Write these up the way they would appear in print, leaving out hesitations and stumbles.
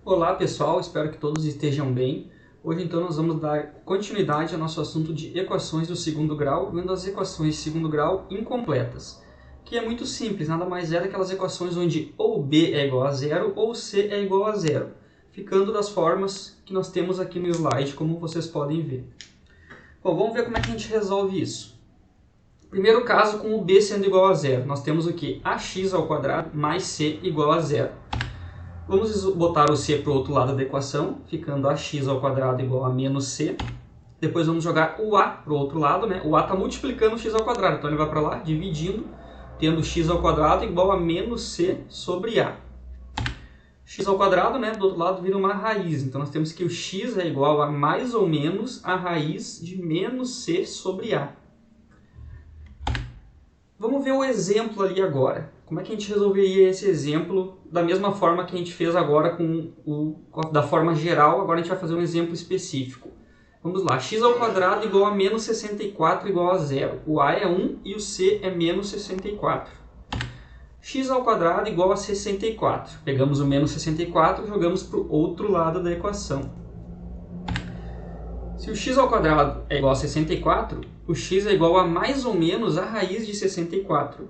Olá pessoal, espero que todos estejam bem. Hoje então nós vamos dar continuidade ao nosso assunto de equações do segundo grau, vendo as equações de segundo grau incompletas, que é muito simples, nada mais é daquelas equações onde ou b é igual a zero ou c é igual a zero, ficando das formas que nós temos aqui no slide, como vocês podem ver. Bom, vamos ver como é que a gente resolve isso. Primeiro caso, com o b sendo igual a zero, nós temos o que? Ax ao quadrado mais c igual a zero. Vamos botar o c para o outro lado da equação, ficando ax ao quadrado igual a menos c. Depois vamos jogar o a para o outro lado, né? O a está multiplicando o x ao quadrado, então ele vai para lá, dividindo, tendo x ao quadrado igual a menos c sobre a. X ao quadrado, né, do outro lado vira uma raiz, então nós temos que o x é igual a mais ou menos a raiz de menos c sobre a. Vamos ver o exemplo ali agora. Como é que a gente resolveria esse exemplo da mesma forma que a gente fez agora da forma geral, agora a gente vai fazer um exemplo específico. Vamos lá, x ao quadrado igual a menos 64 igual a zero. O a é 1 e o c é menos 64. X ao quadrado igual a 64. Pegamos o menos 64 e jogamos para o outro lado da equação. Se o x ao quadrado é igual a 64, o x é igual a mais ou menos a raiz de 64.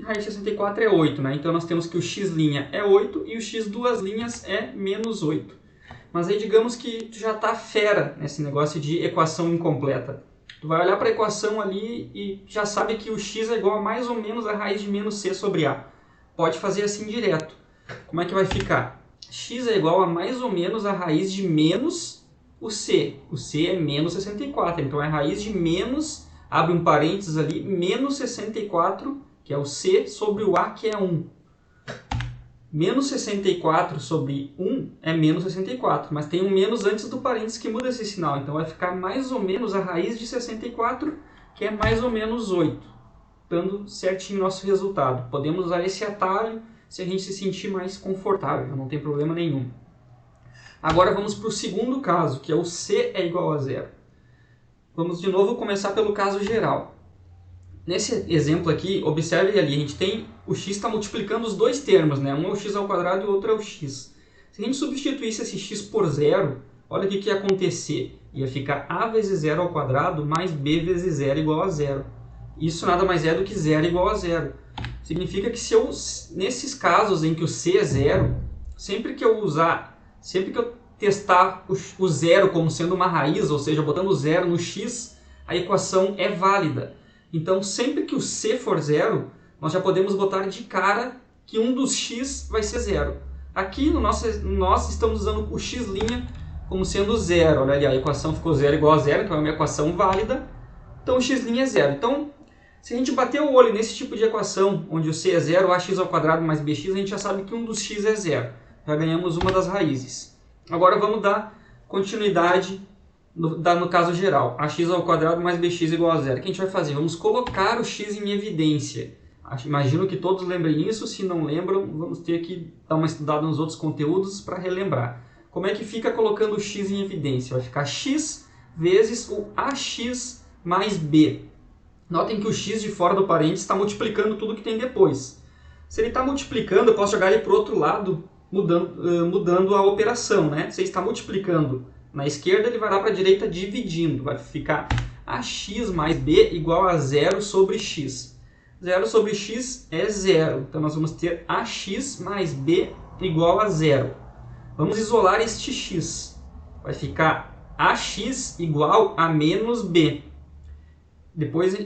A raiz de 64 é 8, né? Então nós temos que o x' é 8 e o x duas linhas é menos 8. Mas aí digamos que tu já está fera nesse negócio de equação incompleta. Tu vai olhar para a equação ali e já sabe que o x é igual a mais ou menos a raiz de menos c sobre a. Pode fazer assim direto. Como é que vai ficar? X é igual a mais ou menos a raiz de menos o c. O c é menos 64, então é a raiz de menos, abre um parênteses ali, menos 64, que é o c, sobre o a, que é 1. Menos 64 sobre 1 é menos 64, mas tem um menos antes do parênteses que muda esse sinal. Então vai ficar mais ou menos a raiz de 64, que é mais ou menos 8, dando certinho o nosso resultado. Podemos usar esse atalho se a gente se sentir mais confortável, não tem problema nenhum. Agora vamos para o segundo caso, que é o c é igual a zero. Vamos de novo começar pelo caso geral. Nesse exemplo aqui, observe ali, a gente tem o x está multiplicando os dois termos, né? Um é o x ao quadrado e o outro é o x. Se a gente substituísse esse x por zero, olha o que ia acontecer. Ia ficar a vezes zero ao quadrado mais b vezes zero igual a zero. Isso nada mais é do que zero igual a zero. Significa que se eu, nesses casos em que o c é zero, sempre que eu testar o zero como sendo uma raiz, ou seja, botando zero no x, a equação é válida. Então, sempre que o c for zero, nós já podemos botar de cara que um dos x vai ser zero. Aqui nós estamos usando o x' como sendo zero. Olha ali, a equação ficou zero igual a zero, então é uma equação válida. Então, o x' é zero. Então, se a gente bater o olho nesse tipo de equação, onde o c é zero, ax ao quadrado mais bx, a gente já sabe que um dos x é zero. Já ganhamos uma das raízes. Agora vamos dar continuidade no caso geral. Ax ao quadrado mais bx igual a zero. O que a gente vai fazer? Vamos colocar o x em evidência. Imagino que todos lembrem isso. Se não lembram, vamos ter que dar uma estudada nos outros conteúdos para relembrar. Como é que fica colocando o x em evidência? Vai ficar x vezes o ax mais b. Notem que o x de fora do parênteses está multiplicando tudo que tem depois. Se ele está multiplicando, eu posso jogar ele para o outro lado, mudando a operação, né? Se ele está multiplicando na esquerda, ele vai lá para a direita dividindo. Vai ficar ax mais b igual a zero sobre x. Zero sobre x é zero. Então, nós vamos ter ax mais b igual a zero. Vamos isolar este x. Vai ficar ax igual a menos b. Depois,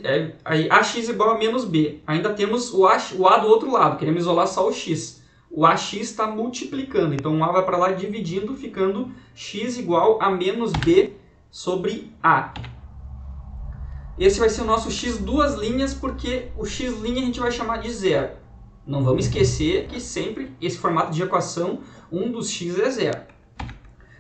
ax igual a menos b. Ainda temos o a do outro lado. Queremos isolar só o x. O ax está multiplicando. Então, o a vai para lá dividindo, ficando x igual a menos b sobre a. Esse vai ser o nosso x duas linhas, porque o x' a gente vai chamar de zero. Não vamos esquecer que sempre, esse formato de equação, um dos x é zero.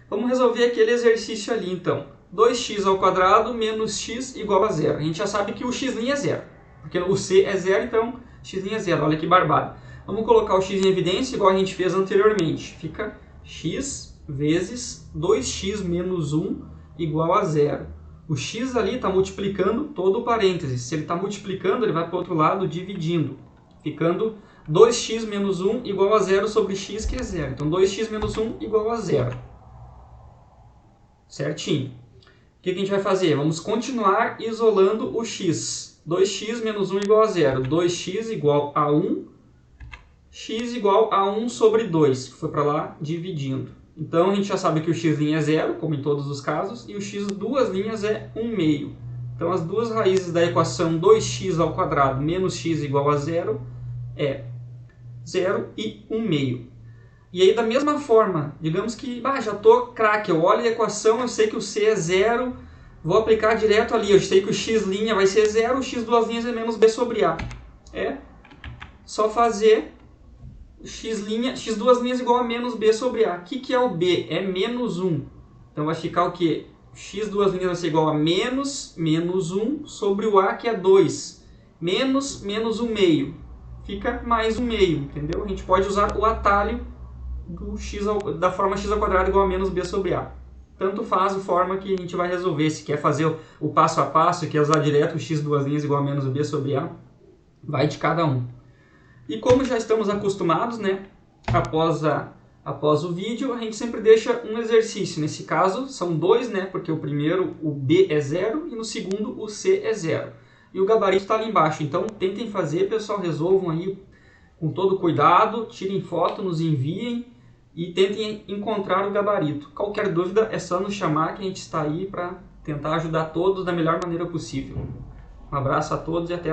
Vamos resolver aquele exercício ali, então. 2x ao quadrado menos x igual a zero. A gente já sabe que o x' é zero, porque o c é zero, então x' é zero. Olha que barbado. Vamos colocar o x em evidência, igual a gente fez anteriormente. Fica x vezes 2x menos 1 igual a zero. O x ali está multiplicando todo o parênteses. Se ele está multiplicando, ele vai para o outro lado dividindo, ficando 2x menos 1 igual a 0 sobre x, que é 0. Então, 2x menos 1 igual a 0. Certinho. O que a gente vai fazer? Vamos continuar isolando o x. 2x menos 1 igual a 0. 2x igual a 1. X igual a 1 sobre 2. Foi para lá dividindo. Então, a gente já sabe que o x' é 0, como em todos os casos. E o x duas linhas é 1/2. Então, as duas raízes da equação 2x ao quadrado menos x igual a 0 é 0 e 1/2. E aí, da mesma forma, digamos que já estou craque, eu olho a equação, eu sei que o c é 0, vou aplicar direto ali, eu sei que o x' vai ser 0, o x duas linhas é menos b sobre a. É só fazer x duas linhas igual a menos b sobre a. O que é o b? É menos 1. Então vai ficar o quê? X duas linhas vai ser igual a menos 1 sobre o a, que é 2. Menos 1/2. Fica mais 1/2, entendeu? A gente pode usar o atalho da forma x ao quadrado igual a menos b sobre a. Tanto faz a forma que a gente vai resolver. Se quer fazer o passo a passo, quer usar direto o x duas linhas igual a menos b sobre a, vai de cada um. E como já estamos acostumados, né, após o vídeo, a gente sempre deixa um exercício. Nesse caso, são dois, né, porque o primeiro, o b é 0, e no segundo, o c é 0. E o gabarito está ali embaixo. Então, tentem fazer, pessoal, resolvam aí com todo cuidado, tirem foto, nos enviem e tentem encontrar o gabarito. Qualquer dúvida é só nos chamar que a gente está aí para tentar ajudar todos da melhor maneira possível. Um abraço a todos e até mais.